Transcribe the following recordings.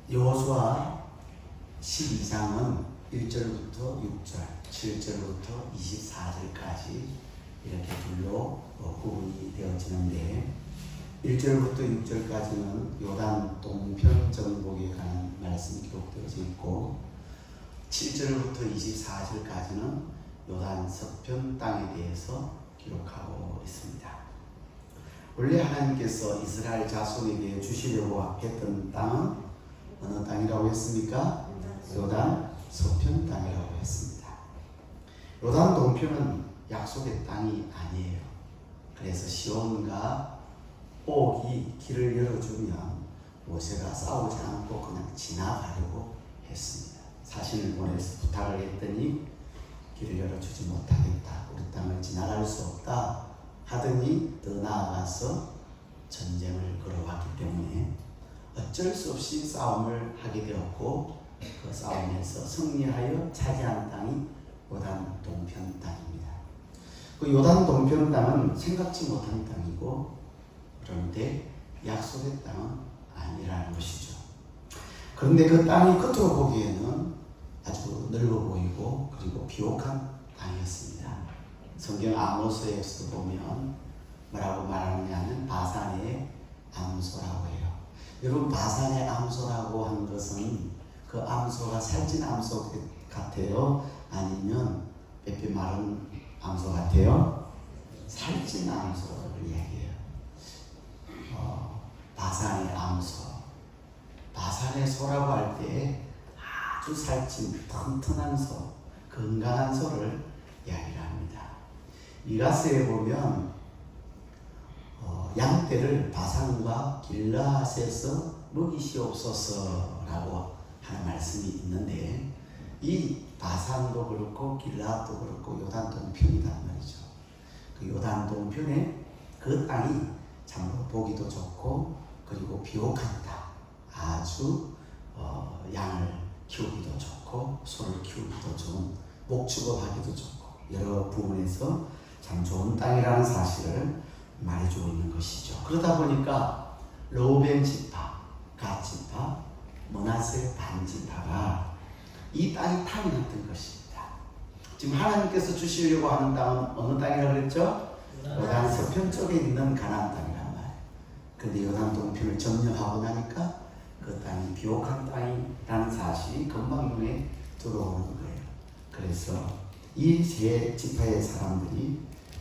여호수아 12장은 1절부터 6절, 7절부터 24절까지 이렇게 둘로 구분이 되어지는데 1절부터 6절까지는 요단 동편 정복에 관한 말씀이 기록되어져 있고 7절부터 24절까지는 요단 서편 땅에 대해서 기록하고 있습니다. 원래 하나님께서 이스라엘 자손에게 주시려고 했던 땅은 어느 땅이라고 했습니까? 요단 서편 땅이라고 했습니다. 요단 동편은 약속의 땅이 아니에요. 그래서 시온과 옥이 길을 열어주면 모세가 싸우지 않고 그냥 지나가려고 했습니다. 사신을 보내서 부탁을 했더니 길을 열어주지 못하겠다. 우리 땅을 지나갈 수 없다 하더니 더 나아가서 전쟁을 걸어왔기 때문에 어쩔 수 없이 싸움을 하게 되었고 그 싸움에서 승리하여 차지한 땅이 요단 동편 땅입니다. 그 요단 동편 땅은 생각지 못한 땅이고 그런데 약속의 땅은 아니라는 것이죠. 그런데 그 땅이 겉으로 보기에는 아주 넓어 보이고 그리고 비옥한 땅이었습니다. 성경 아모스에서 보면 뭐라고 말하느냐면 바산의 암소라고 해요. 여러분 바산의 암소라고 한 것은 그 암소가 살찐 암소 같아요? 아니면 빼빼 마른 암소 같아요? 살찐 암소를 얘기해요. 바산의 암소, 바산의 소라고 할 때 아주 살찐 튼튼한 소, 건강한 소를 이야기를 합니다. 미가스에 보면 양떼를 바산과 길라앗에서 먹이시옵소서라고 하는 말씀이 있는데 이 바산도 그렇고 길라앗도 그렇고 요단 동편이란 말이죠. 그 요단 동편에 그 땅이 참으로 보기도 좋고 그리고 비옥한 땅, 아주 양을 키우기도 좋고 소를 키우기도 좋은 목축업하기도 좋고 여러 부분에서 참 좋은 땅이라는 사실을 말해주고 있는 것이죠. 그러다 보니까 르우벤 지파, 갓 지파, 므낫세 반 지파가 이 땅이 탐났던 것입니다. 지금 하나님께서 주시려고 하는 땅은 어느 땅이라고 그랬죠? 요단 서편 쪽에 있는 가나안 땅이란 말이에요. 그런데 요단 동편을 점령하고 나니까 그 땅이 비옥한 땅이라는 사실이 금방 눈에 들어오는 거예요. 그래서 이 세 지파의 사람들이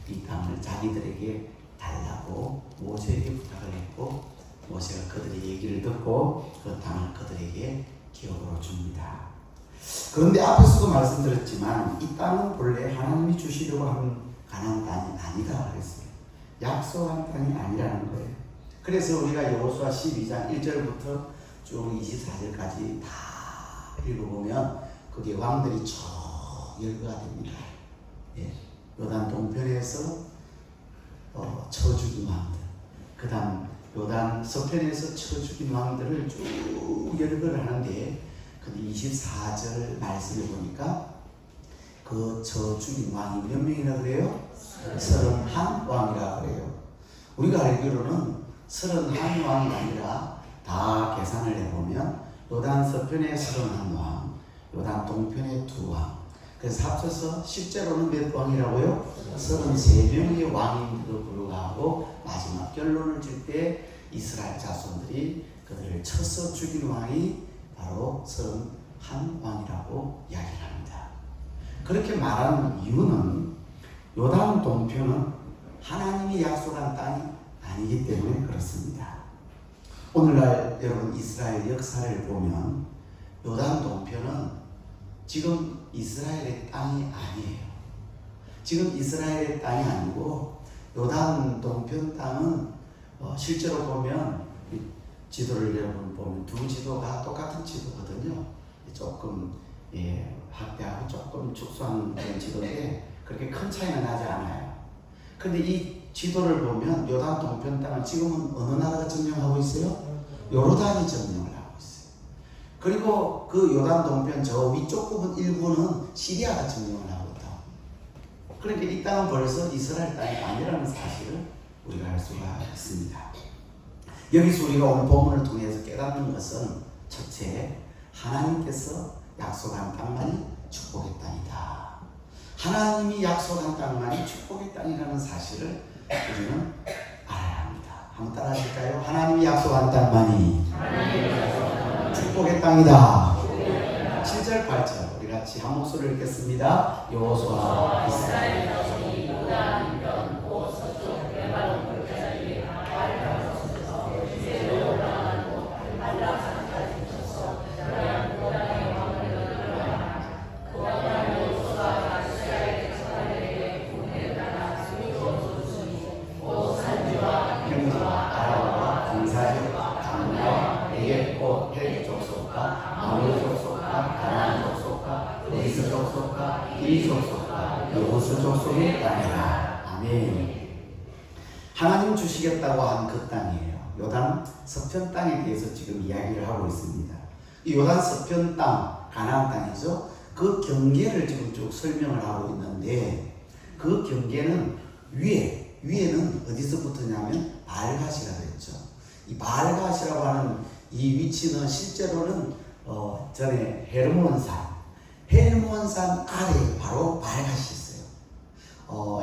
이 땅을 자기들에게 달라고 모세에게 부탁을 했고 모세가 그들의 얘기를 듣고 그 땅을 그들에게 기업으로 줍니다. 그런데 앞에서도 말씀드렸지만 이 땅은 본래 하나님이 주시려고 하는 가나안 땅이 아니다 그랬어요. 약속한 땅이 아니라는 거예요. 그래서 우리가 여호수아 12장 1절부터 쭉 24절까지 다 읽어보면 그게 왕들이 쭉 열거가 됩니다. 예. 요단 동편에서 쳐 죽인 왕들, 그 다음 요단 서편에서 쳐 죽인 왕들을 쭉 열거를 하는데 근데 24절 말씀을 보니까 그 쳐 죽인 왕이 몇 명이라 그래요? 31왕이라 그래요. 우리가 알기로는 31왕이 아니라 다 계산을 해보면 요단 서편에 31왕, 요단 동편에 2왕, 그래서 합쳐서 실제로는 몇 왕이라고요? 33명의 왕임에도 불구하고 마지막 결론을 질 때 이스라엘 자손들이 그들을 쳐서 죽인 왕이 바로 31왕이라고 이야기를 합니다. 그렇게 말하는 이유는 요단 동편은 하나님이 약속한 땅이 아니기 때문에 그렇습니다. 오늘날 여러분 이스라엘 역사를 보면 요단 동편은 지금 이스라엘의 땅이 아니에요. 지금 이스라엘의 땅이 아니고 요단 동편 땅은 실제로 보면 지도를 여러분 보면 두 지도가 똑같은 지도거든요. 조금 확대하고 조금 축소한 그런 지도인데 그렇게 큰 차이는 나지 않아요. 근데 이 지도를 보면 요단 동편 땅은 지금은 어느 나라가 점령하고 있어요? 요르단이 점령을 하고 있어요. 그리고 그 요단 동편 저 위쪽 부분 일부는 시리아가 점령을 하고 있다. 그러니까 이 땅은 벌써 이스라엘 땅이 아니라는 사실을 우리가 알 수가 있습니다. 여기서 우리가 오늘 본문을 통해서 깨닫는 것은 첫째, 하나님께서 약속한 땅만이 축복의 땅이다. 하나님이 약속한 땅만이 축복의 땅이라는 사실을 우리는 알아야 합니다. 한번 따라 하실까요? 하나님이 약속한 땅만이 축복의 땅이다. 7절 8절 우리 같이 한 목소리를 읽겠습니다. 여호수아 이스라엘 자손이 요단 편 곧 서쪽 레바논 골짜기에 여호수 족속의 땅이라. 아멘. 하나님 주시겠다고 한 그 땅이에요. 요단 서편 땅에 대해서 지금 이야기를 하고 있습니다. 이 요단 서편 땅, 가나안 땅이죠. 그 경계를 지금 쭉 설명을 하고 있는데 그 경계는 위에는 어디서부터냐면 바알갓이라고 했죠. 이 바알갓이라고 하는 이 위치는 실제로는 전에 헬몬산 아래에 바로 바알갓이 있어요.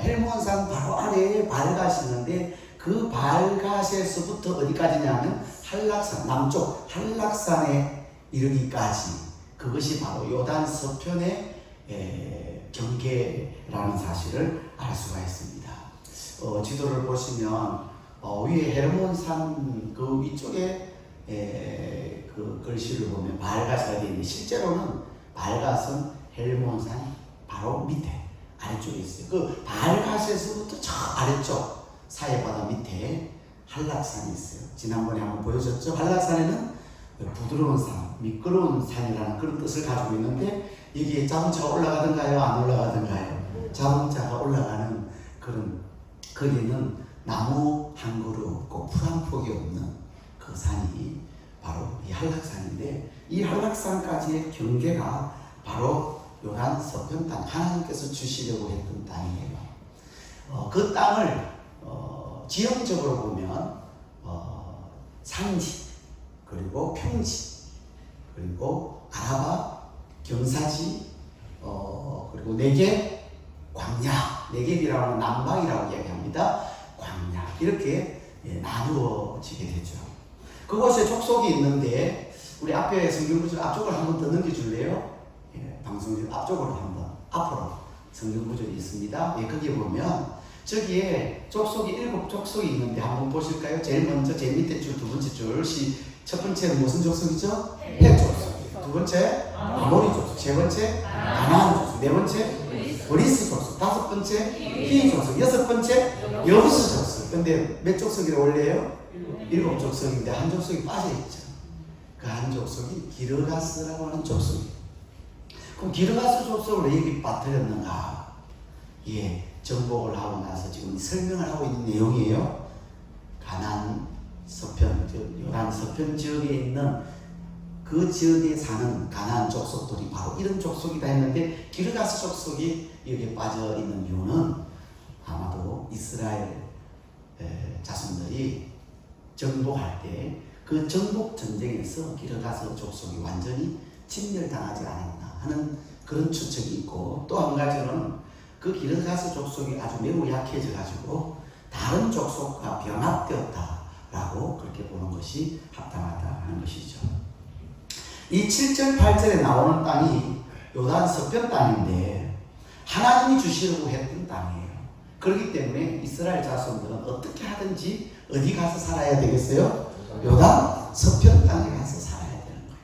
헬몬산 바로 아래에 바알갓이 있는데 그 바알갓에서부터 어디까지냐면 한락산, 남쪽 한락산에 이르기까지 그것이 바로 요단 서편의 경계라는 사실을 알 수가 있습니다. 지도를 보시면 위에 헬몬산 그 위쪽에 그 글씨를 보면 바알갓이라 되어 있는데 실제로는 바알갓은 헬몬산 바로 밑에 아래쪽에 있어요. 그 바알갓에서부터 저 아래쪽 사해바다 밑에 한락산이 있어요. 지난번에 한번 보여줬죠. 한락산에는 부드러운 산, 미끄러운 산이라는 그런 뜻을 가지고 있는데 여기에 자동차가 올라가든가요? 안 올라가든가요? 자동차가 올라가는 그런 거기는 나무 한 그루 없고 풀 한 폭이 없는 그 산이 바로 이 한락산인데 이 한락산까지의 경계가 바로 요단 서편 땅, 하나님께서 주시려고 했던 땅이에요. 그 땅을 지형적으로 보면 산지, 그리고 평지, 그리고 아라바, 경사지, 그리고 네겝, 광야, 네겝이라고 하는 남방이라고 이야기합니다. 광야 이렇게 나누어지게 되죠. 그곳에 족속이 있는데 우리 앞에 성경구절 앞쪽으로 한번 더 넘겨줄래요? 방송 앞쪽으로 한번 앞으로 성경구절이 있습니다. 거기에 보면 저기에 족속이 7족속이 있는데 한번 보실까요? 제일 먼저 제일 밑에 줄 두 번째 줄 첫 번째는 무슨 족속이죠? 헷 족속. 두 번째 아모리 족속. 세 번째 가나안 족속. 네 번째 브리스 족속. 다섯 번째 히 족속. 여섯 번째 여부스 족속. 근데 몇 족속이라고 올려요? 7족속인데 한 족속이 빠져있죠. 그 한 족속이 기르가스라고 하는 족속이에요. 그럼 기르가스 족속을 왜 여기 빠뜨렸는가? 정복을 하고 나서 지금 설명을 하고 있는 내용이에요. 가나안 서편, 요단 서편 지역에 있는 그 지역에 사는 가나안 족속들이 바로 이런 족속이다 했는데 기르가스 족속이 여기에 빠져 있는 이유는 아마도 이스라엘 자손들이 정복할 때 그 정복 전쟁에서 기르가스 족속이 완전히 침멸당하지 않았나 하는 그런 추측이 있고 또 한 가지는 그 기르가스 족속이 아주 매우 약해져 가지고 다른 족속과 병합되었다라고 그렇게 보는 것이 합당하다 하는 것이죠. 이 7절 8절에 나오는 땅이 요단 서편 땅인데 하나님이 주시려고 했던 땅이에요. 그렇기 때문에 이스라엘 자손들은 어떻게 하든지 어디 가서 살아야 되겠어요? 요단 서편 땅에 가서 살아야 되는 거예요.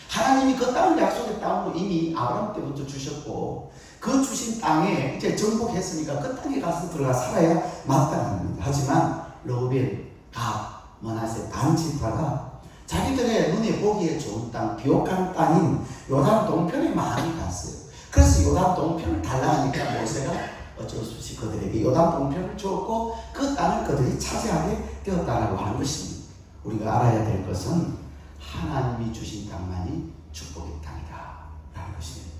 하나님이 그 땅을 약속의 땅으로 이미 아브라함 때부터 주셨고 그 주신 땅에 이제 정복했으니까 그 땅에 가서 들어가 살아야 마땅한 겁니다. 하지만 르우벤, 갓, 므낫세 반 지파가 자기들의 눈에 보기에 좋은 땅, 비옥한 땅인 요단 동편에 많이 갔어요. 그래서 요단 동편을 달라 하니까 모세가 어쩔 수 없이 그들에게 요단 동편을 주었고 그 땅을 그들이 차지하게 되었다라고 하는 것입니다. 우리가 알아야 될 것은 하나님이 주신 땅만이 축복의 땅이다 라는 것입니다.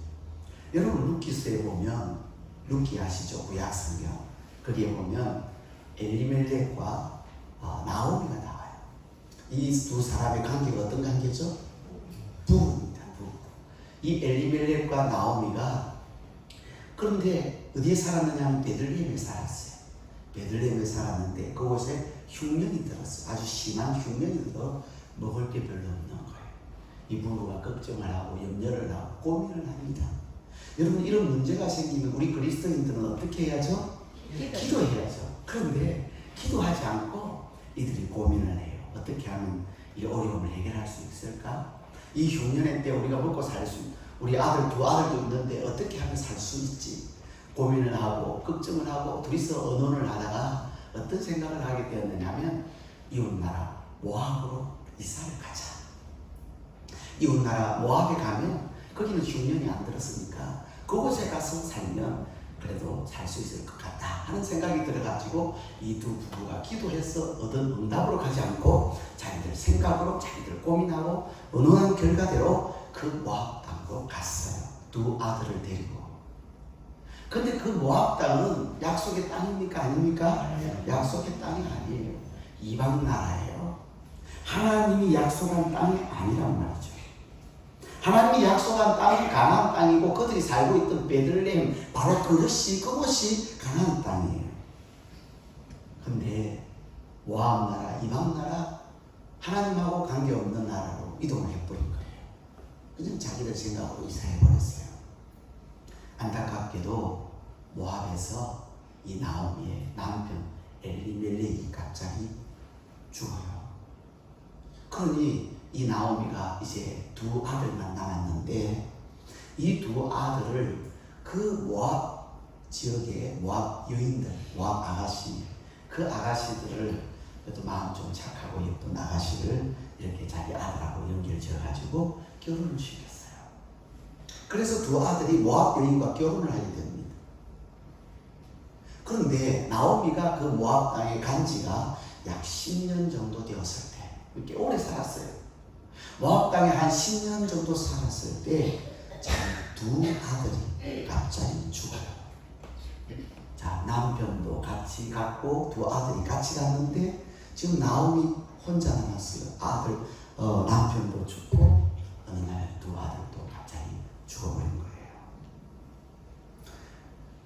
여러분 루키스에 보면 루키 아시죠? 구약성경 거기에 보면 엘리멜렉과 나오미가 나와요. 이 두 사람의 관계가 어떤 관계죠? 이 엘리멜렉과 나오미가 그런데 어디에 살았느냐 하면 베들레헴에 살았어요. 베들레헴에 살았는데 그곳에 흉년이 들었어요. 아주 심한 흉년이 들어 먹을 게 별로 없는 거예요. 이 부부가 걱정을 하고 염려를 하고 고민을 합니다. 여러분, 이런 문제가 생기면 우리 그리스도인들은 어떻게 해야죠? 기도해야죠. 그런데 기도하지 않고 이들이 고민을 해요. 어떻게 하면 이 어려움을 해결할 수 있을까? 이 흉년의 때 우리가 먹고 살 수, 우리 아들 두 아들도 있는데 어떻게 하면 살 수 있지? 고민을 하고 걱정을 하고 둘이서 의논을 하다가 어떤 생각을 하게 되었느냐면 이웃나라 모압으로 이사를 가자. 이웃나라 모압에 가면 거기는 흉년이 안 들었으니까 그곳에 가서 살면 그래도 살 수 있을 것 같다 하는 생각이 들어가지고 이 두 부부가 기도해서 얻은 응답으로 가지 않고 자기들 생각으로 자기들 고민하고 의논한 결과대로 그 모압 땅으로 갔어요. 두 아들을 데리고. 근데 그 모압 땅은 약속의 땅입니까 아닙니까? 약속의 땅이 아니에요. 이방 나라예요. 하나님이 약속한 땅이 아니란 말이죠. 하나님이 약속한 땅은 가나안 땅이고 그들이 살고 있던 베들레헴 바로 그것이 가나안 땅이에요. 근데 모압 나라, 이방 나라, 하나님하고 관계없는 나라로 이동을 해버린 거예요. 그냥 자기들 생각으로 이사해버렸어요. 안타깝게도 모압에서 이 나오미의 남편 엘리멜렉이 갑자기 죽어요. 그러니 이 나오미가 이제 두 아들만 남았는데 이 두 아들을 그 모압 지역의 모압 여인들, 모압 아가씨, 그 아가씨들을 그래도 마음 좀 착하고 예쁜 아가씨를 이렇게 자기 아들하고 연결 지어가지고 결혼을 시켰어요. 그래서 두 아들이 모압 여인과 결혼을 하게 됩니다. 그런데 나오미가 그 모압 땅에 간 지가 약 10년 정도 되었을 때, 이렇게 오래 살았어요. 모압 땅에 한 10년 정도 살았을 때 자기 두 아들이 갑자기 죽어요. 자, 남편도 같이 갔고 두 아들이 같이 갔는데 지금 나오미 혼자 남았어요. 남편도 죽고 어느 날 두 아들도 갑자기 죽어버린 거예요.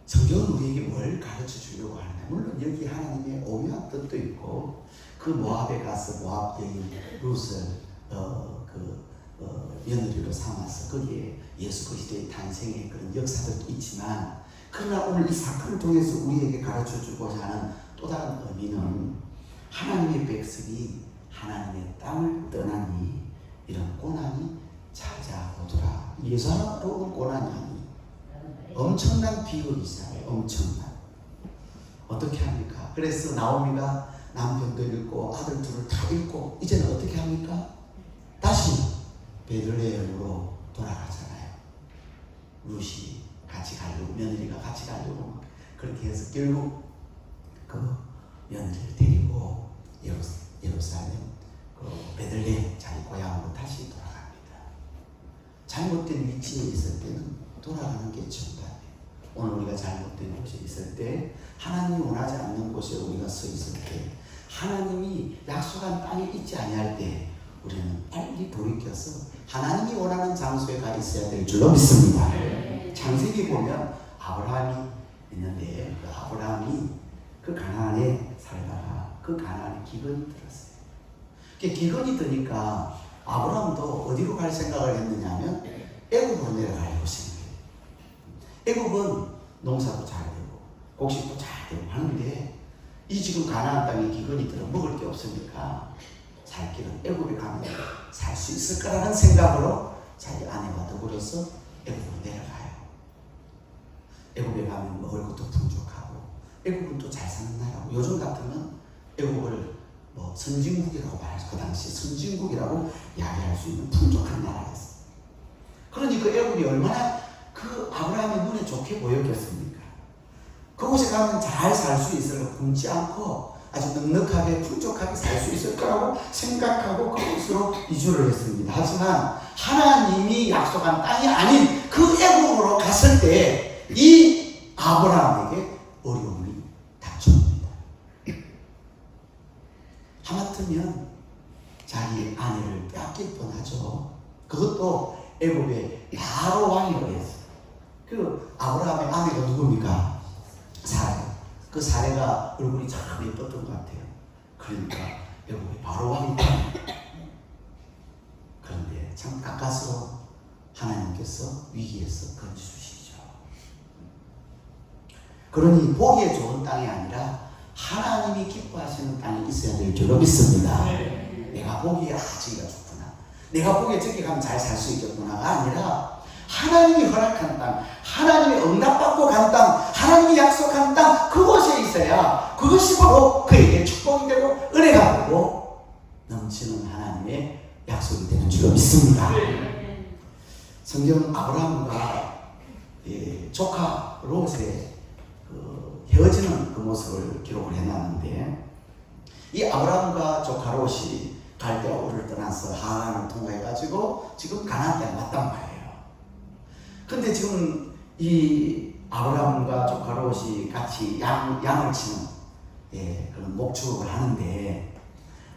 성경은 우리에게 뭘 가르쳐 주려고 하느냐? 물론 여기 하나님의 오묘한 뜻도 있고 그 모압에 가서 모압 여인 룻을 며느리로 삼아서 거기에 예수 그리스도의 탄생의 그런 역사들도 있지만, 그러나 오늘 이 사건을 통해서 우리에게 가르쳐 주고자 하는 또 다른 의미는 하나님의 백성이 하나님의 땅을 떠나니 이런 고난이 찾아오더라. 예사로운 고난이 아니, 엄청난 비극이잖아요. 엄청난. 어떻게 합니까? 그래서 나오미가 남편도 잃고 아들 둘을 다 잃고 이제는 어떻게 합니까? 다시 베들레헴으로 돌아가잖아요. 룻이 같이 가려고, 며느리가 같이 가려고 그렇게 해서 결국 그 며느리를 데리고 예루살렘 베들레헴 자기 고향으로 다시 돌아갑니다. 잘못된 위치에 있을 때는 돌아가는 게 정답이에요. 오늘 우리가 잘못된 곳에 있을 때, 하나님이 원하지 않는 곳에 우리가 서 있을 때, 하나님이 약속한 땅에 있지 아니할 때 우리는 빨리 돌이켜서 하나님이 원하는 장소에 가 있어야 될 줄로 믿습니다. 창세기 보면 아브라함이 있는데 그 아브라함이 그 가나안에 살다가 그 가나안에 기근이 들었어요. 기근이 드니까 아브라함도 어디로 갈 생각을 했느냐면 애굽으로 내려가려고 생각해요. 애굽은 농사도 잘 되고 곡식도 잘 되고 하는데 이 지금 가나안 땅에 기근이 들어 먹을 게 없으니까 살 길은 애굽에 가면 살 수 있을 거라는 생각으로 자기 아내와 더불어서 애굽으로 내려가요. 애굽에 가면 먹을 것도 풍족하고 애굽은 또 잘 사는 나라고, 요즘 같으면 애굽을 뭐 선진국이라고 말해서 그 당시 선진국이라고 이야기할 수 있는 풍족한 나라였어요. 그러니 그 애굽이 얼마나 그 아브라함의 눈에 좋게 보였겠습니까? 그곳에 가면 잘 살 수 있을 거, 굶지 않고 아주 넉넉하게 풍족하게 살 수 있을 거라고 생각하고 그곳으로 이주를 했습니다. 하지만 하나님이 약속한 땅이 아닌 그 애굽으로 갔을 때 이 아브라함에게 어려움이 닥쳐옵니다. 하마터면 자기 아내를 빼앗길 뻔하죠. 그것도 애굽의 바로 왕이 되었어요. 그 아브라함의 아내가 누굽니까? 사례. 그 사례가 얼굴이 참 예뻤던 것 같아요. 그러니까 여러분이 바로 왕이 되었어요. 그런데 참 가까스로 하나님께서 위기에서 건져주시죠. 그러니 보기에 좋은 땅이 아니라 하나님이 기뻐하시는 땅이 있어야 될 줄로 믿습니다. 내가 보기에 저기가 좋구나, 내가 보기에 저기 가면 잘 살 수 있겠구나가 아니라 하나님이 허락한 땅, 하나님이 응답받고 간 땅, 하나님이 약속한 땅, 그곳에 있어야 그것이 바로 그에게 축복이 되고 은혜가 되고 넘치는 하나님의 약속이 되는 줄로 믿습니다. 성경 아브라함과 조카 롯의 헤어지는 그 모습을 기록을 해놨는데, 이 아브라함과 조카 롯이 갈대아 우르를 떠나서 하란을 통과해가지고 지금 가나안 땅에 왔단 말이에요. 근데 지금 이 아브라함과 조카 롯이 같이 양을 치는 그런 목축을 하는데,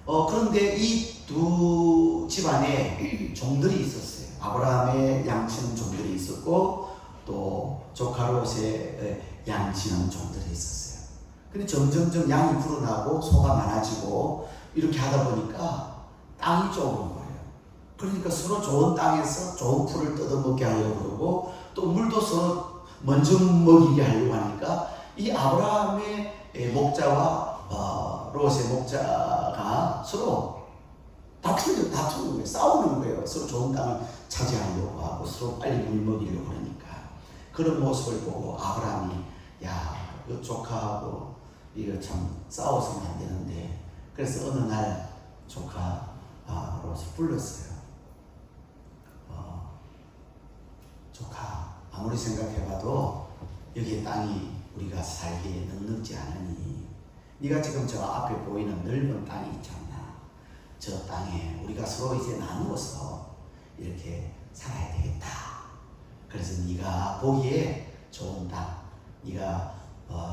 그런데 이 두 집안에 종들이 있었어요. 아브라함의 양치는 종들이 있었고 또 조카 롯의 양치는 종들이 있었어요. 근데 점점점 양이 불어나고 소가 많아지고 이렇게 하다 보니까 땅이 좁은 거예요. 그러니까 서로 좋은 땅에서 좋은 풀을 뜯어먹게 하려고 그러고 또 물도 서로 먼저 먹이게 하려고 하니까 이 아브라함의 목자와 롯의 목자가 서로 다투는 거예요. 싸우는 거예요. 서로 좋은 땅을 차지하려고 하고 서로 빨리 물 먹이려고 그러니까. 그런 모습을 보고 아브라함이 이 조카하고 이거 참 싸워서는 안 되는데, 그래서 어느 날 조카 롯을 불렀어요. 조카, 아무리 생각해봐도 여기 땅이 우리가 살기에 넉넉지 않으니 네가 지금 저 앞에 보이는 넓은 땅이 있지 않나? 저 땅에 우리가 서로 이제 나누어서 이렇게 살아야 되겠다. 그래서 네가 보기에 좋은 땅, 네가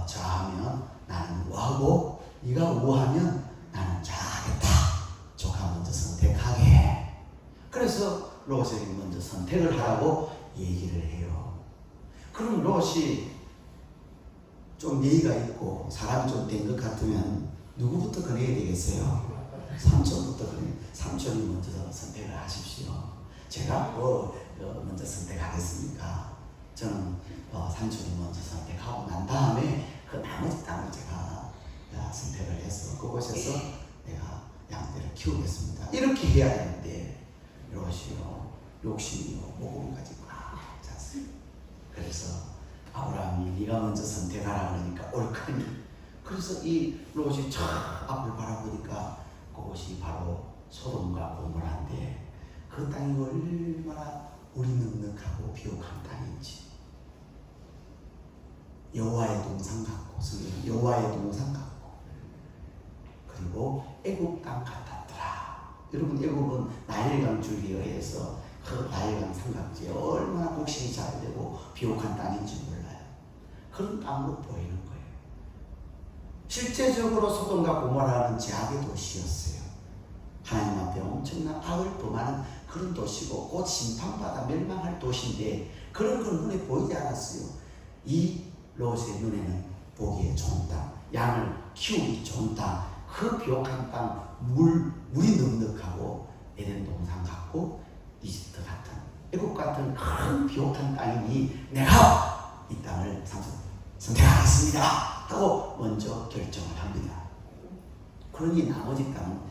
좌하면 나는 우하고 네가 우하면 나는 좌하겠다. 조카 먼저 선택하게. 그래서 롯에게 먼저 선택을 하라고 얘기를 해요. 그럼 롯이 좀 예의가 있고 사람이 좀 된 것 같으면 누구부터 권해야 되겠어요? 삼촌부터 권해. 삼촌이 먼저 선택을 하십시오. 제가 먼저 선택하겠습니까? 저는 삼촌이 먼저 선택하고 난 다음에 그 나머지 땅을 제가 선택을 해서 그곳에서 내가 양떼를 키우겠습니다. 이렇게 해야 되는데 롯이요, 욕심이요, 모범 가지고 잤어요. 그래서 아브라함이 네가 먼저 선택하라 그러니까 옳거니. 그래서 이 롯이 저 앞을 바라보니까 그곳이 바로 소돔과 고모라인데 그 땅이 얼마나 우리 넉넉하고 비옥한 땅인지. 여호와의 동산 같고, 여호와의 동산 같고, 그리고 애국 땅 같았더라. 여러분, 애국은 나일강 줄기에 의해서 그 나일강 삼각지에 얼마나 곡식이 잘 되고 비옥한 땅인지 몰라요. 그런 땅으로 보이는 거예요. 실제적으로 소돔과 고모라는 제약의 도시였어요. 하나님 앞에 엄청난 악을 범하는 그런 도시고 곧 심판받아 멸망할 도시인데 그런 건 눈에 보이지 않았어요. 이 롯의 눈에는 보기에 좋은 땅, 양을 키우기 좋은 땅, 그 비옥한 땅, 물이 넉넉하고 에덴 동산 같고 이집트 같은, 애국 같은 큰 비옥한 땅이니 내가 이 땅을 선택하겠습니다 하고 먼저 결정을 합니다. 그러니 나머지 땅은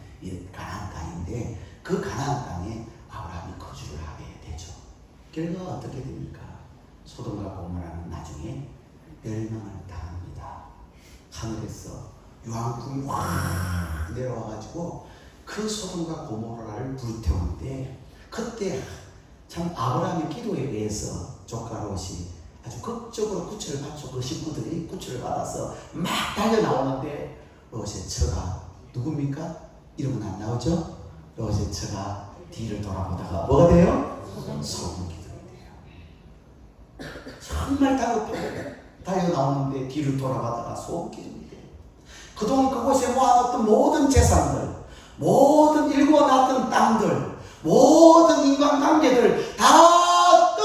가나안 땅인데 그 가나안 땅에 아브라함이 거주를 하게 되죠. 결과가 어떻게 됩니까? 소돔과 고모라는 나중에 멸망을 당합니다. 하늘에서 유황불이 확 내려와가지고 그 소돔과 고모라를 불태우는데, 그때 참 아브라함의 기도에 의해서 조카 롯이 아주 극적으로 구출을 받죠. 그 식구들이 구출을 받아서 막 달려 나오는데 롯의 처가 누굽니까? 이름은 안 나오죠? 롯의 처가 뒤를 돌아보다가 뭐가 돼요? 소금 기둥이 돼요. 정말 다급하게 달려 나오는데 뒤를 돌아보다가 소금 기둥이 돼요. 그동안 그곳에 모아놨던 모든 재산들, 모든 일궈놨던 땅들, 모든 인간관계들 다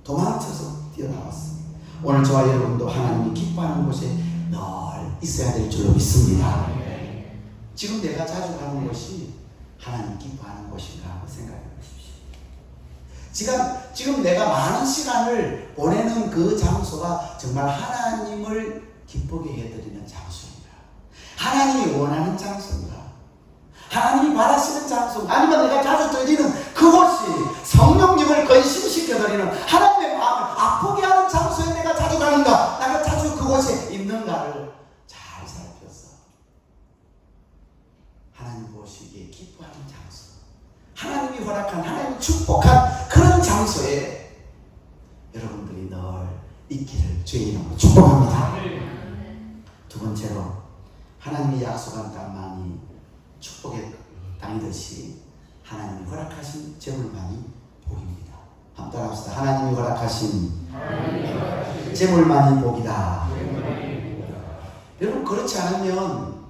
도망쳐서 뛰어나왔어. 오늘 저와 여러분도 하나님이 기뻐하는 곳에 늘 있어야 될 줄로 믿습니다. 지금 내가 자주 가는 곳이 하나님 기뻐하는 곳인가 한번 생각해 보십시오. 지금 내가 많은 시간을 보내는 그 장소가 정말 하나님을 기쁘게 해드리는 장소인가? 하나님이 원하는 장소인가? 하나님이 바라시는 장소인가? 아니면 내가 자주 들리는 그곳이 성령님을 건심시켜드리는 하나님의 마음을 아프게 하는 장소에 내가 자주 가는가? 내가 자주 그곳에 있는가를 잘 살펴서 하나님 보시기에 기뻐하는 장소, 하나님이 허락한, 하나님이 축복한 그런 장소에 여러분들이 늘 있기를 주의 이름으로 축복합니다. 두 번째로 하나님이 약속한 땅만이 축복의 땅이듯이 하나님이 허락하신 재물만이 복입니다. 한번 따라합시다. 하나님이 허락하신 재물만이 복이다. 여러분, 그렇지 않으면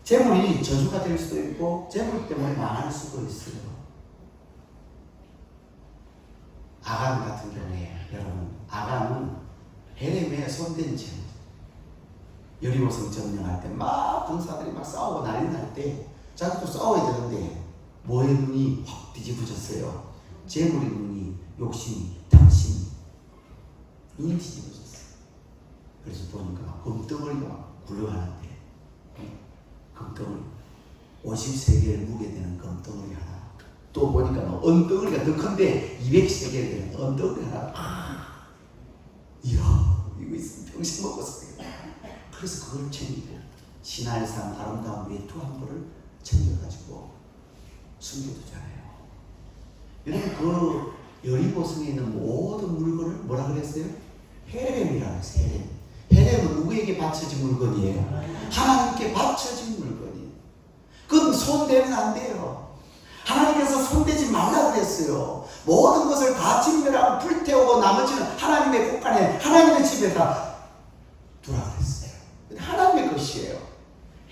재물이 저주가 될 수도 있고 재물 때문에 망할 수도 있어요. 아간 같은 경우에 여러분, 아간은 헤렘에 손댄 재물. 여리고성 점령할 때 막 군사들이 막 싸우고 난리 날 때 자기도 싸워야 되는데 뭐의 눈이 확 뒤집어졌어요. 재물의 눈이, 욕심이, 탐심이 눈이 뒤집어졌어요. 그래서 보니까 막 금덩어리가 막 굴러가는데, 금덩어리 50세겔 무게 되는 금덩어리 하나, 또 보니까 언덩어리가 더 큰데 200세겔 되는 언덩어리 하나, 이야, 이거 있으면 평생 먹고 살겠다. 그래서 그걸 챙기고 시나이산 아름다운 외투 한 벌을 챙겨가지고 숨겨두잖아요. 여러분, 그 여리고성에 있는 모든 물건을 뭐라 그랬어요? 헤렘이라고 했어요. 헤렘. 헤렘은 누구에게 바쳐진 물건이에요? 하나님께 바쳐진 물건이에요. 그건 손대면 안 돼요. 하나님께서 손대지 말라고 그랬어요. 모든 것을 다 진멸하고 불태우고 나머지는 하나님의 곳간에, 하나님의 집에다 두라고 그랬어요. 하나님의 것이에요.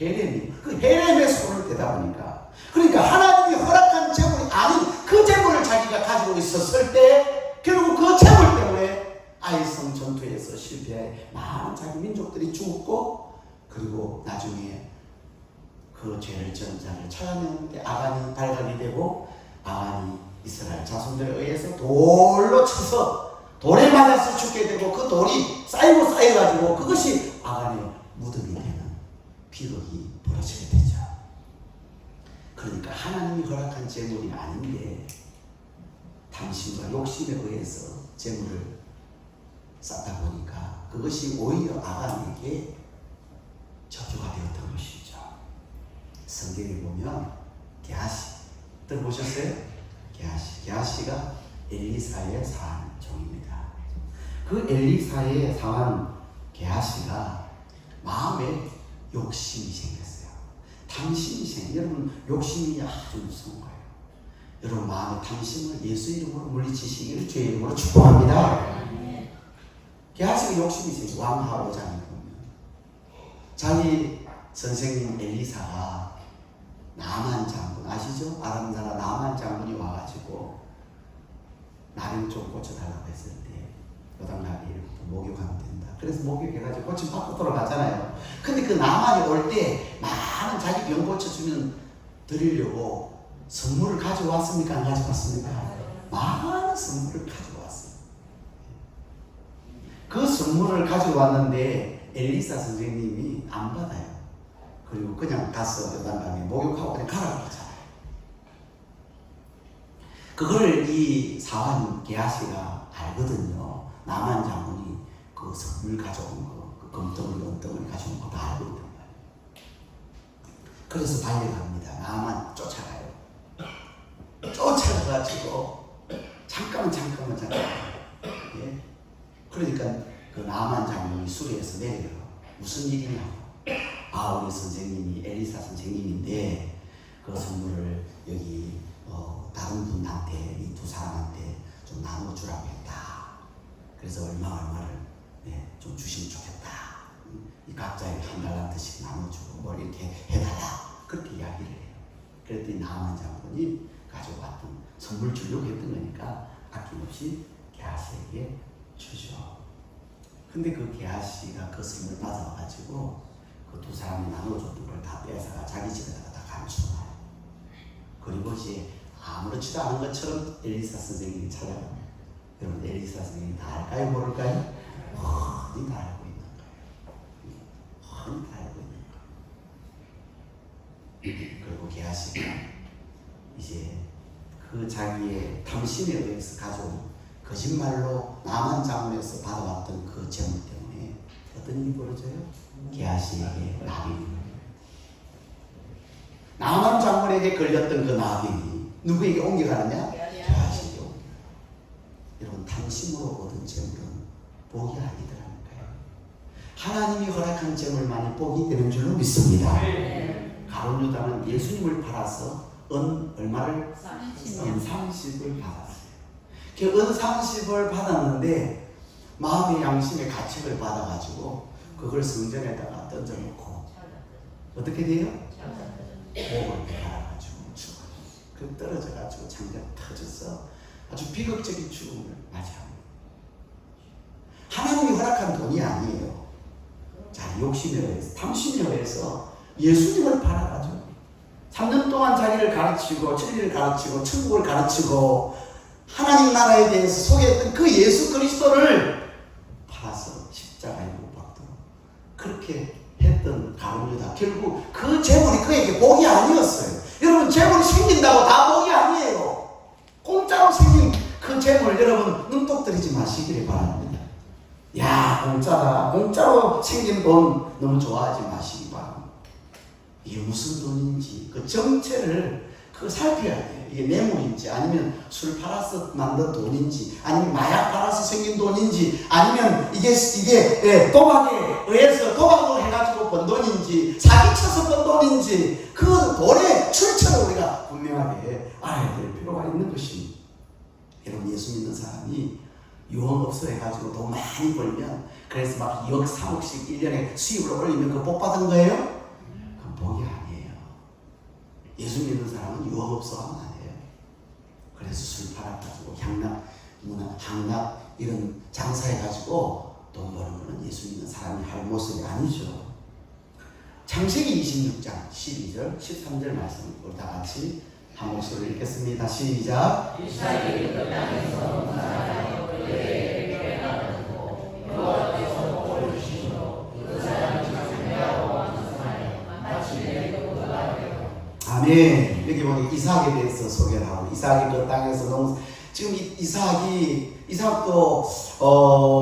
헤렘이. 그 헤렘의 손을 대다 보니까, 그러니까 하나님이 허락한 재물이 아닌 그 재물을 자기가 가지고 있었을 때 결국 그 재물 때문에 아이성 전투에서 실패해 많은 자기 민족들이 죽었고, 그리고 나중에 그 죄를 지은 자를 찾아내는데 아간이 발각이 되고, 아간이 이스라엘 자손들에 의해서 돌로 쳐서 돌에 맞아서 죽게 되고, 그 돌이 쌓이고 쌓여가지고 그것이 아간의 무덤이 되는 비극이 벌어지게 되죠. 그러니까 하나님이 허락한 재물이 아닌데 탐심과 욕심에 의해서 재물을 쌓다 보니까 그것이 오히려 아간에게 저주가 되었던 것이죠. 성경에 보면 게하시 들어보셨어요? 게하시가 엘리사의 사한 종입니다. 그 엘리사의 사한 게하시가 마음에 욕심이 생겼어요. 탐심이 생겨요. 여러분, 욕심이 아주 무서운 거예요. 여러분, 마음의 탐심을 예수 이름으로 물리치시기를 주의 이름으로 축복합니다. 게하시가 욕심이 생겨요. 왕하고자 하는 거면 자기 선생님 엘리사가 나만 장군 아시죠? 아람 나라 나만 장군이 와가지고 나를 좀 고쳐달라고 했을 때 요단강에부터 목욕하면 된다. 그래서 목욕해가지고 고침 받고 돌아가잖아요. 근데 그 나만이 올 때 많은 자기 병 고쳐주면 드리려고 선물을 가져왔습니까? 안 가져왔습니까? 많은 선물을 가져왔어요. 그 선물을 가져왔는데 엘리사 선생님이 안 받아요. 그리고 그냥 가서 요단강에 목욕하고 그냥 가라고 하잖아요. 그걸 이 사환 게하시가 알거든요. 나만 장군이 그 선물 가져온 거, 그 금덩어리, 은덩어리 가져온 거 다 알고 있단 말이에요. 그래서 달려갑니다. 나만 쫓아가요. 쫓아가가지고 잠깐만. 예? 그러니까 그 나만 장군이 수리에서 내려요. 무슨 일이냐고. 우리 선생님이 엘리사 선생님인데 그 선물을 여기 다른 분한테, 이 두 사람한테 좀 나눠주라고 했다. 그래서 얼마를 좀 주시면 좋겠다. 이 각자에게 한 달란트씩 나눠주고 뭘 이렇게 해달라. 그렇게 이야기를 해요. 그랬더니 나만 장군이 가지고 왔던 선물 주려고 했던 거니까 아낌없이 게하시에게 주죠. 근데 그 게하시가 그 선물 받아와가지고 그 두 사람이 나눠줬던 걸 다 뺏어가 자기 집에다가 다 감추어놔요. 그리고 이제 아무렇지도 않은 것처럼 엘리사 선생님이 찾아갑니다. 여러분 엘리사 선생님이 다 알까요? 모를까요? 다 알고 있는 거예요. 다 알고 있는 거예요. 그리고 게하시가 이제 그 자기의 탐심에 의해서 가져온 거짓말로 나만 장군에서 받아왔던 그 재물 때문에 어떤 일이 벌어져요? 게하시에게 나병이 나만 장군에게 걸렸던 그 나병이 누구에게 옮겨가느냐? 게하시에게 옮겨가요. 여러분 탐심으로 얻은 재물은 복이 아니더라니까요. 하나님이 허락한 재물만이 복이 되는 줄로 믿습니다. 가룟 유다는 예수님을 팔아서 은 얼마를? 30을 받았어요. 그 은 30을 받았는데 마음의 양심의 가책을 받아가지고 그걸 성전에다가 던져놓고 어떻게 돼요? 목을 갈아가지고 죽어요. 그 떨어져가지고 장작 터져서 아주 비극적인 죽음을 맞이합니다. 하나님이 허락한 돈이 아니에요. 자, 욕심에 의해서, 탐심에 의해서 예수님을 팔아가지고 3년 동안 자기를 가르치고 진리를 가르치고 천국을 가르치고 하나님 나라에 대해서 소개했던 그 예수 그리스도를 팔아서 십자가에 못 박도록 그렇게 했던 가룟 유다. 결국 그 재물이 그에게 복이 아니었어요. 여러분 재물이 생긴다고 다 복이 아니에요. 공짜로 생긴 그 재물 여러분 눈독 들이지 마시기를 바랍니다. 야 공짜다. 공짜로 생긴 돈 너무 좋아하지 마시기 바랍니다. 이게 무슨 돈인지 그 정체를 그거 살펴야 돼요. 이게 뇌물인지 아니면 술 팔아서 만든 돈인지 아니면 마약 팔아서 생긴 돈인지 아니면 이게 도박에 의해서 도박으로 해가지고 번 돈인지 사기쳐서 번 돈인지 그 돈의 출처를 우리가 분명하게 알아야 될 필요가 있는 것입니다. 여러분 예수 믿는 사람이 유흥업소 해가지고 돈 많이 벌면 그래서 막 2억 3억씩 1년에 수입을 올리면 그 복 받은 거예요? 그건 복이 아니에요. 예수 믿는 사람은 유흥업소 하면 안 돼요. 그래서 술 팔아가지고 향락 이런 장사해가지고 돈 버는 거는 예수 믿는 사람이 할 모습이 아니죠. 창세기 26장 12절 13절 말씀 우리 다 같이 한 목소리로 읽겠습니다. 시작. 이삭이 그 땅에서 살아요. 그에게 배나고 여호와께서 복을 주시므로 그 사람이 장대하고 왕성하여 마침내 그보다 아멘. 여기 보니 이삭에 대해서 소개를 하고 이삭이 그 땅에서 지금 이삭도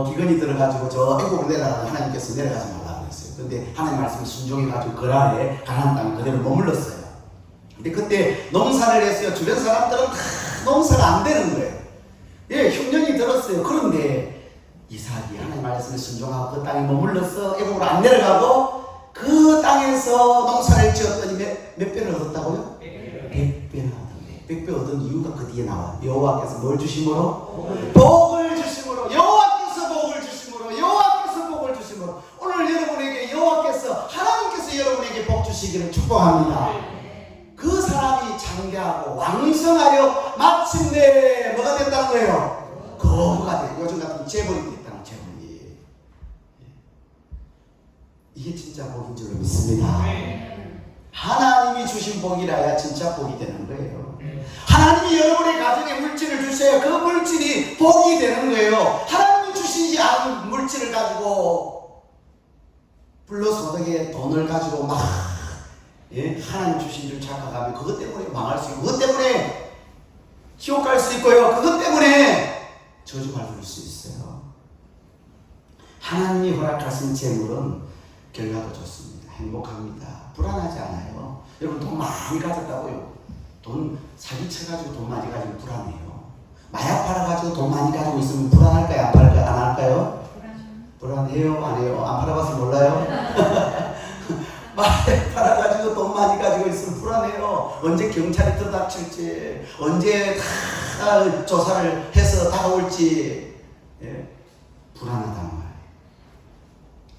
기근이 들어가지고 저 애국으로 내려가는 하나님께서 내려가지 말라고 했어요. 근데 하나님 말씀에 순종해가지고 그랄에 가나안 땅에 그대로 머물렀어요. 근데 그때 농사를 했어요. 주변 사람들은 다 농사가 안 되는 거예요. 예, 흉년이 들었어요. 그런데 이삭이 하나님 말씀에 순종하고 그 땅에 머물러서 애국으로 안 내려가고 그 땅에서 농사를 지었더니 몇 배를 얻었다고요? 100배나 얻었네. 100배 얻은 이유가 그 뒤에 나와요. 여호와께서 뭘 주심으로? 복을 주심으로. 여호와께서 복을 주심으로. 여호와께서 복을 주심으로. 오늘 여러분에게 여호와께서 하나님께서 여러분에게 복 주시기를 축복합니다. 그 사람이 장대하고 왕성하여 마침내 뭐가 됐다는 거예요? 거부가 돼. 요즘 같은 재벌이 됐다는 재벌이. 이게 진짜 복인 줄로 믿습니다. 하나님이 주신 복이라야 진짜 복이 되는 거예요. 하나님이 여러분의 가정에 물질을 주셔야 그 물질이 복이 되는 거예요. 하나님이 주시지 않은 물질을 가지고 불로소득의 돈을 가지고 막 하나님 주신 줄 착각하면 그것 때문에 망할 수 있고 그것 때문에 지옥 갈 수 있고요. 그것 때문에 저주받을 수 있어요. 하나님이 허락하신 재물은 결과도 좋습니다. 행복합니다. 불안하지 않아요. 여러분 돈 많이 가졌다고요. 돈 사기쳐가지고 돈 많이 가지고 불안해요. 마약 팔아가지고 돈 많이 가지고 있으면 불안할까요? 안 할까요? 불안해요? 안 해요? 안 팔아봐서 몰라요? 마약 팔아가지고 돈 많이 가지고 있으면 불안해요. 언제 경찰이 들어닥칠지, 언제 다 조사를 해서 다가올지 불안하단 말이에요.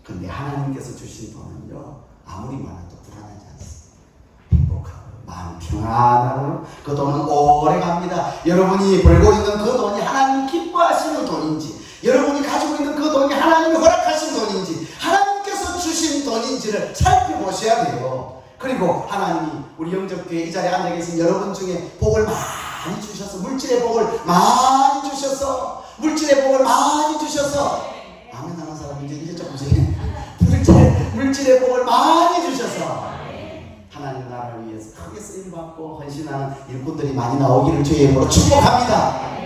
근데 하나님께서 주신 돈은요 아무리 많아도 불안하지 않습니다. 행복하고 마음 평안하고 그 돈은 오래 갑니다. 여러분이 벌고 있는 그 돈이 하나님이 기뻐하시는 돈인지, 여러분이 가지고 있는 그 돈이 하나님이 허락하신 돈인지, 하나님께서 주신 돈인지를 살펴보셔야 돼요. 그리고 하나님이 우리 영접교회 이 자리에 앉아 계신 여러분 중에 복을 많이 주셔서, 물질의 복을 많이 주셔서, 물질의 복을 많이 주셔서, 아멘 하는 사람 이제 조금씩 물질의 복을 많이 주셔서 하나님 나라를 위해서 크게 쓰임받고 헌신하는 일꾼들이 많이 나오기를 주의 이름으로 축복합니다.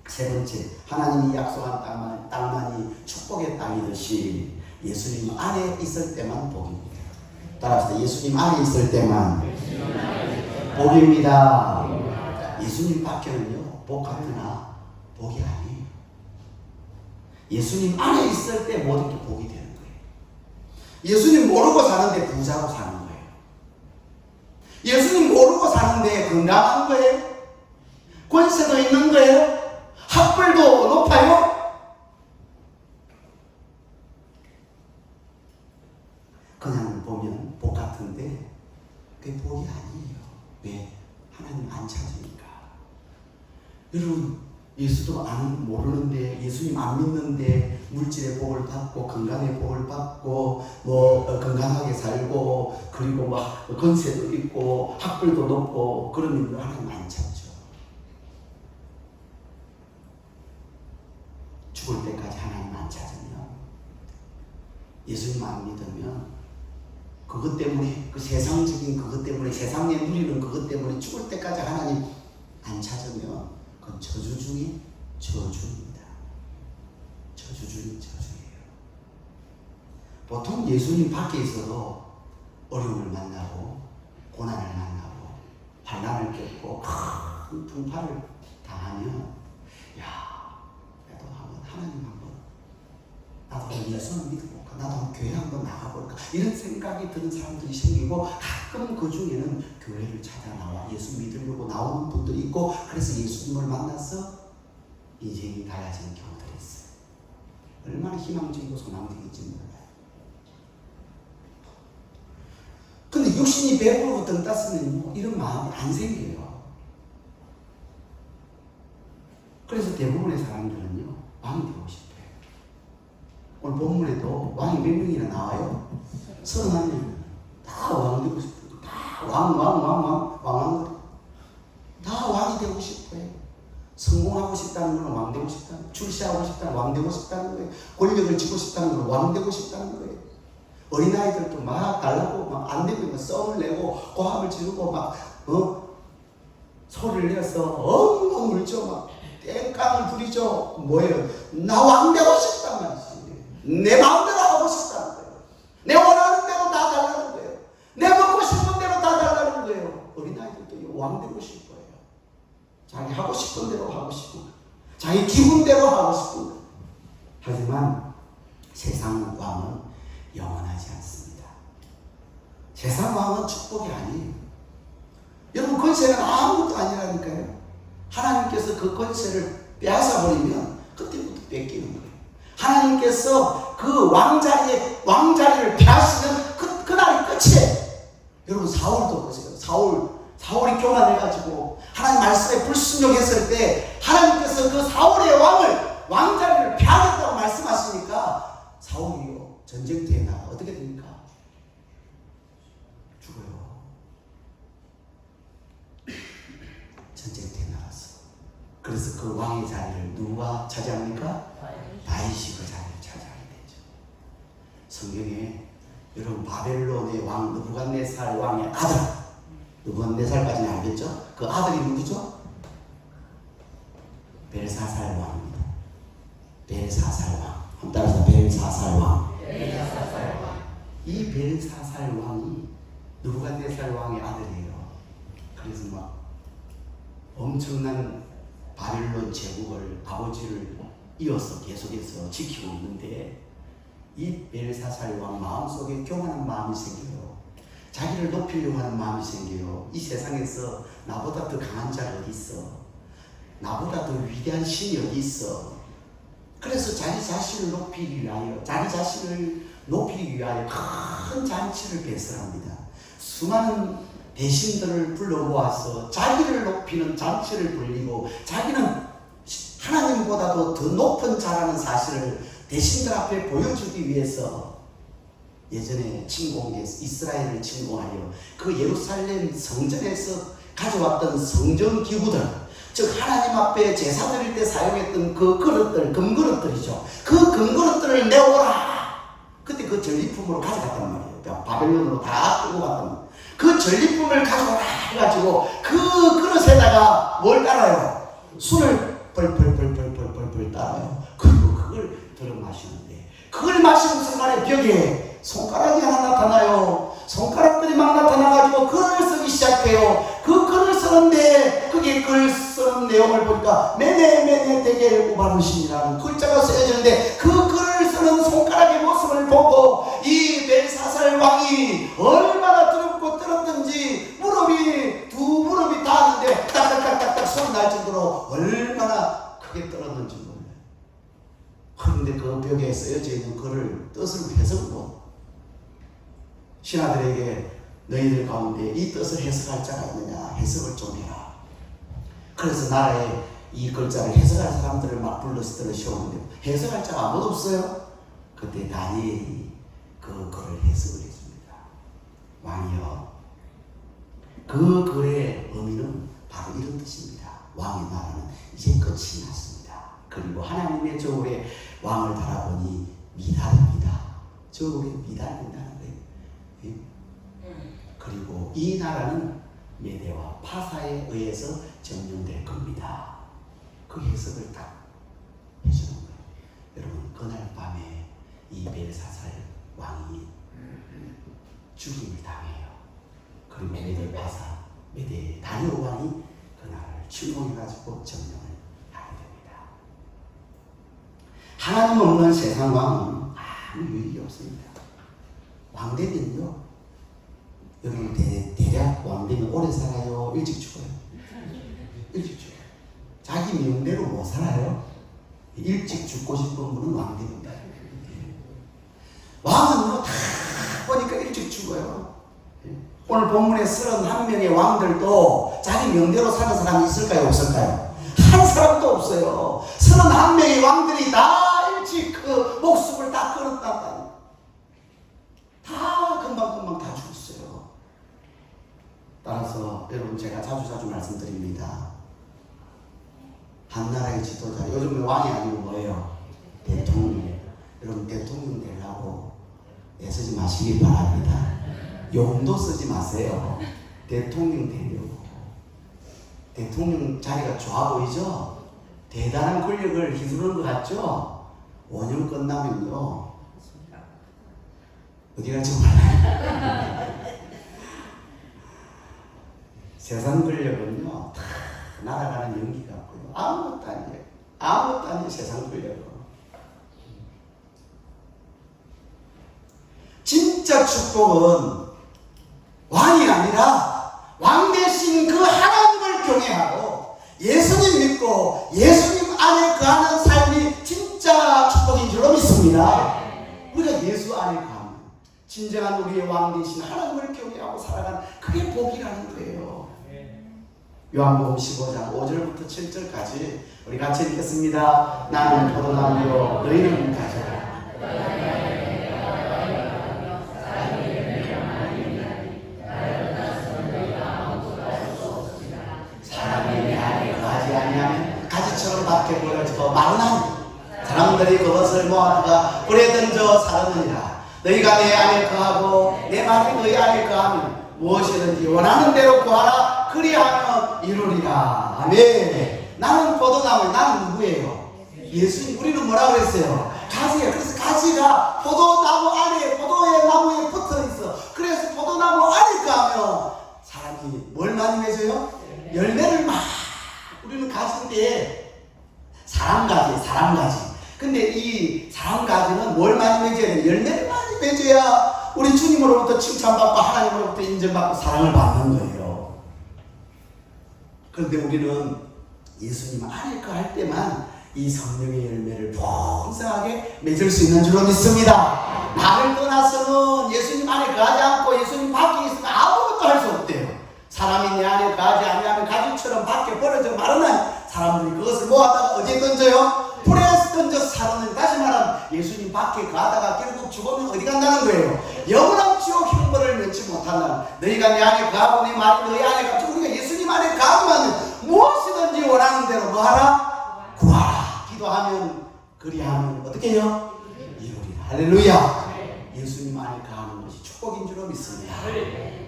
세 번째, 하나님이 약속한 땅만이 축복의 땅이듯이 예수님 안에 있을 때만 복입니다. 따라합시다. 예수님 안에 있을 때만 복입니다. 예수님 밖에는요 복 같으나 복이 아니에요. 예수님 안에 있을 때 모든 게 복이 되는 거예요. 예수님 모르고 사는데 부자로 사는 거예요. 예수님 모르고 사는데 건강한 거예요. 권세도 있는 거예요. 학벌도 높아요. 그냥 보면 복 같은데 그게 복이 아니에요. 왜? 하나님 안 찾으니까. 여러분 예수도 모르는데, 예수님 안 믿는데 물질의 복을 받고 건강의 복을 받고 건강하게 살고 그리고 막 권세도 있고 학벌도 높고 그러면 하나님 안 찾죠. 죽을 때까지 하나님 안 찾으면, 예수님 안 믿으면 그것 때문에, 그 세상적인 그것 때문에, 세상에 누리는 그것 때문에 죽을 때까지 하나님 안 찾으면 그건 저주 중에 저주입니다. 저주 중에 저주예요. 보통 예수님 밖에 있어도 어려움을 만나고 고난을 만나고 환난을 겪고 큰 풍파를 당하면, 야, 나도 한번 하나님 한번, 나도 예수를 믿어볼까, 나도 한번 교회 한번 나가볼까, 이런 생각이 드는 사람들이 생기고, 가끔 그 중에는 교회를 찾아 나와 예수 믿으려고 나오는 분들이 있고, 그래서 예수님을 만나서 인생이 달라지는 경우들이 있어요. 얼마나 희망적이고 소망적인지 몰라요. 근데 육신이 배부르고 등 땄으면 이런 마음이 안 생겨요. 그래서 대부분의 사람들은요 왕이 되고 싶어요. 오늘 본문에도 왕이 몇 명이나 나와요? 31명. 다 왕 되고 싶어요. 다 왕. 다 왕이 되고 싶어요. 성공하고 싶다는 건 왕 되고 싶다는 거예요. 출세하고 싶다는 왕 되고 싶다는 거예요. 권력을 쥐고 싶다는 건 왕 되고 싶다는 거예요. 어린아이들도 막 달라고 막 안 되면 막 썸을 내고 고함을 지르고 막 소리를 내서 엉엉 울죠. 막 땡깡을 부리죠. 뭐예요? 나 왕 되고 싶단 말이지. 내 마음대로 하고 싶다는 거예요. 내 원하는 대로 다 달라는 거예요. 내 먹고 싶은 대로 다 달라는 거예요. 어린아이들도 왕 되고 싶어요. 자기 하고 싶은 대로 하고 싶은 거예요. 자기 기분대로 하고 싶은 거예요. 하지만 세상 왕은 영원하지 않습니다. 세상 왕은 축복이 아니에요. 여러분 권세는 아무것도 아니라니까요. 하나님께서 그 권세를 빼앗아버리면 그때부터 뺏기는 거예요. 하나님께서 그 왕자리를 빼앗으면 그날이 끝이에요. 여러분 사울도 보세요. 사울이 교만해가지고 하나님 말씀에 불순종했을 때 하나님께서 그 사울의 왕자리를 빼앗겠다고 말씀하시니까 사울이요 전쟁터에 나가 어떻게 됩니까? 죽어요. 전쟁터에 나갔어. 그래서 그 왕의 자리를 누가 차지합니까? 다윗이 그 자리를 차지하게 되죠. 성경에 여러분 바벨론의 왕 느부갓네살 왕의 아들, 느부갓네살까지는 알겠죠? 그 아들이 누구죠? 벨사살 왕입니다. 벨사살 왕. 한번 따라서 벨사살 왕. 이 벨사살 왕이 느부갓네살 왕의 아들이에요. 그래서 막 엄청난 바벨론 제국을 아버지를 이어서 계속해서 지키고 있는데 이 벨사살 왕 마음속에 교만한 마음이 생겨요. 자기를 높이려고 하는 마음이 생겨요. 이 세상에서 나보다 더 강한 자가 어디 있어? 나보다 더 위대한 신이 어디 있어? 그래서 자기 자신을 높이기 위하여 큰 잔치를 배설합니다. 수많은 대신들을 불러 모아서 자기를 높이는 잔치를 벌리고 자기는 하나님보다도 더 높은 자라는 사실을 대신들 앞에 보여주기 위해서 예전에 침공해서 이스라엘을 침공하여 그 예루살렘 성전에서 가져왔던 성전 기구들, 즉 하나님 앞에 제사 드릴 때 사용했던 그 그릇들, 금그릇들이죠. 그 금그릇들을 내오라. 그때 그 전리품으로 가져갔단 말이에요. 바벨론으로 다 끌고 갔단 말이에요. 그 전리품을 가져오라 해가지고 그 그릇에다가 뭘 따라요? 술을 펄펄펄펄펄펄 따라요. 그리고 그걸 들어 마시는데, 그걸 마시는 순간에 벽에 손가락이 하나 나타나요. 손가락들이 막 나타나가지고 글을 쓰기 시작해요. 그 글을 쓰는데 그게 글 쓰는 내용을 보니까 메네 되게 우바르신이라는 글자가 쓰여지는데, 그 글을 쓰는 손가락의 모습을 보고 이 벨사살 왕이 얼마나 두렵고 떨었던지 두 무릎이 닿았는데 딱딱딱딱딱 소리 날 정도로 얼마나 크게 떨었는지 몰라요. 그런데 그 벽에 쓰여져 있는 글을 뜻을 해석을 못. 신하들에게 너희들 가운데 이 뜻을 해석할 자가 있느냐, 해석을 좀 해라. 그래서 나라에 이 글자를 해석할 사람들을 막 불러서 들으시오는데 해석할 자가 아무도 없어요. 그때 다니엘이 그 글을 해석을 했습니다. 왕이여, 그 글의 의미는 바로 이런 뜻입니다. 왕의 나라는 이제 끝이 났습니다. 그리고 하나님의 저울에 왕을 달아보니 미달입니다. 저울에 미달입니다는 거예요. 그리고 이 나라는 메대와 파사에 의해서 점령될 겁니다. 그 해석을 딱 해주는 거예요. 여러분, 그날 밤에 이 벨사살 왕이 죽임을 당해요. 그리고 메대 파사, 메대 다리오 왕이 그 나라를 침공해가지고 점령을 하게 됩니다. 하나님 없는 세상 왕은 아무 유익이 없습니다. 왕되면요, 여러분 대략 왕되면 오래 살아요? 일찍 죽어요? 일찍 죽어요. 자기 명대로 못 살아요? 일찍 죽고 싶은 분은 왕됩니다. 왕은요, 다 보니까 일찍 죽어요. 오늘 본문에 31명의 왕들도 자기 명대로 사는 사람이 있을까요? 없을까요? 한 사람도 없어요. 31명의 왕들이 다 일찍 그 목숨을 다 끊었다. 다 금방 다 죽었어요. 따라서 여러분, 제가 자주 말씀드립니다. 한 나라의 지도자, 요즘은 왕이 아니고 뭐예요? 대통령. 여러분, 대통령 되려고 애쓰지 마시길 바랍니다. 용도 쓰지 마세요. 대통령 되려고. 대통령 자리가 좋아 보이죠? 대단한 권력을 휘두르는 것 같죠? 5년 끝나면요, 어디 갈지 몰라요. 세상 권력은요, 다 날아가는 연기 같고요. 아무것도 아니에요. 아무것도 아니에요, 세상 권력은. 진짜 축복은 왕이 아니라 왕 대신 그 하나님을 경외하고 예수님 믿고 예수님 안에 거하는 삶이 진짜 축복인 줄로 믿습니다. 우리가 예수 안에 거하는 진정한 우리의 왕 대신 하나님을 경외하고 살아가는, 그게 복이라는 거예요. 요한복음 15장 5절부터 7절까지 우리 같이 읽겠습니다. 나는 포도나무요 너희는 가져라. 사람이 내 안에 거하지 아니하면 가지처럼 밖에 보여지고 마르나니 사람들이 그것을 모아다가 불에 던져 사르느니라. 너희가 내 안에 거하고 내 말이 너희 안에 거하면 무엇이든지 원하는 대로 구하라. 그리하면 이루리라. 아멘. 나는 포도나무, 나는 누구예요? 예수님. 우리는 뭐라 그랬어요? 가지예요. 그래서 가지가 포도나무 안에, 포도의 나무에 붙어 있어. 그래서 포도나무 안에 가면 사람이 뭘 많이 맺어요? 열매를 막. 우리는 가지인데 사람가지. 근데 이 사람가지는 뭘 많이 맺어야 돼? 열매를 많이 맺어야 우리 주님으로부터 칭찬받고 하나님으로부터 인정받고 사랑을 받는 거예요. 그런데 우리는 예수님 안에 거할 때만 이 성령의 열매를 풍성하게 맺을 수 있는 줄로 믿습니다. 나를 떠나서는 예수님 안에 거하지 않고 예수님 밖에 있으면 아무것도 할 수 없대요. 사람이 내 안에 가지 아니하면 가지처럼 밖에 버려져 마르나니 사람들이 그것을 모아다가 어디에 던져요? 불에 던져서 사는. 다시 말하면 예수님 밖에 가다가 결국 죽으면 어디 간다는 거예요? 영원한 지옥 형벌을 면치 못한다. 너희가 내 안에 가고 내 말이 너희 안에 가고 우리가 예수님 안에 가면 무엇이든지 원하는 대로 뭐하라? 구하라. 기도하면 그리하면 어떻게 해요? 이루리라. 할렐루야. 예수님 안에 가는 것이 축복인 줄로 믿습니다.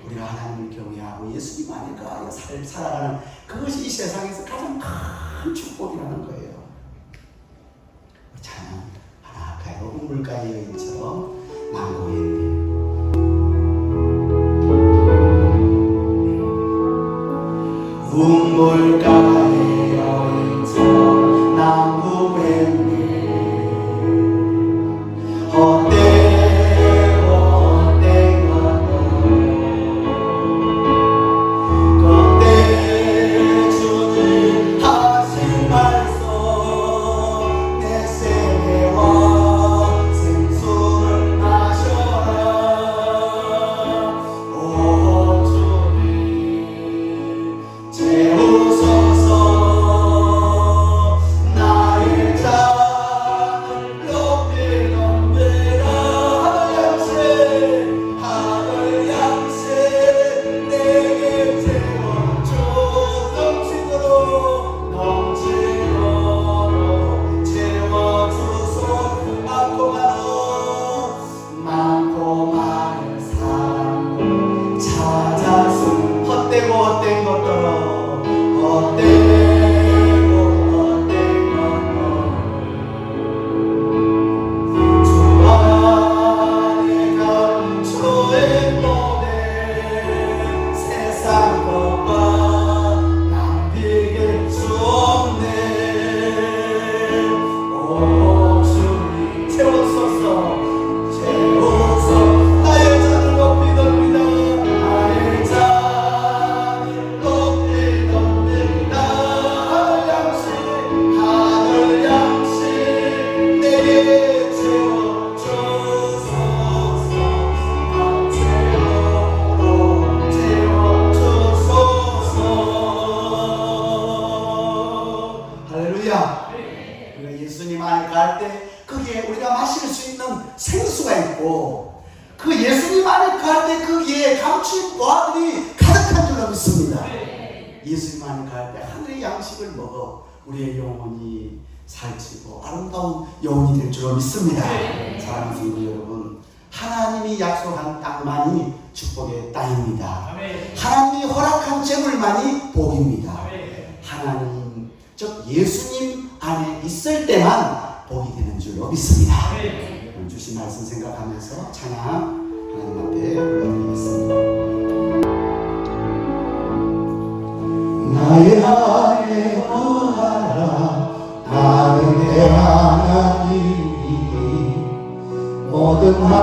우리가 하나님을 경외하고 예수님 안에 가여 살아가는 그것이 이 세상에서 가장 큰 축복이라는 거예요. 찬양 하나 가요. 우물가의 여인처럼 남고의 우물가의 여인처럼 남고의 예수님 안에 갈 때 거기에 우리가 마실 수 있는 생수가 있고 그 예수님 안에 갈 때 거기에 감추인 보화들이 가득한 줄로 믿습니다. 예수님 안에 갈 때 하늘의 양식을 먹어 우리의 영혼이 살찌고 아름다운 영혼이 될 줄로 믿습니다. 사랑하는 성도 여러분, 하나님이 약속한 땅만이 축복의 땅입니다. 하나님이 허락한 재물만이 복입니다. 하나님, 즉 예수님 안에 있을 때만 복이 되는 줄로 믿습니다. 주신 말씀 생각하면서 찬양 하나님 앞에 올려드리겠습니다. 나의 안에 거하라. 나는 내 하나님이 모든 말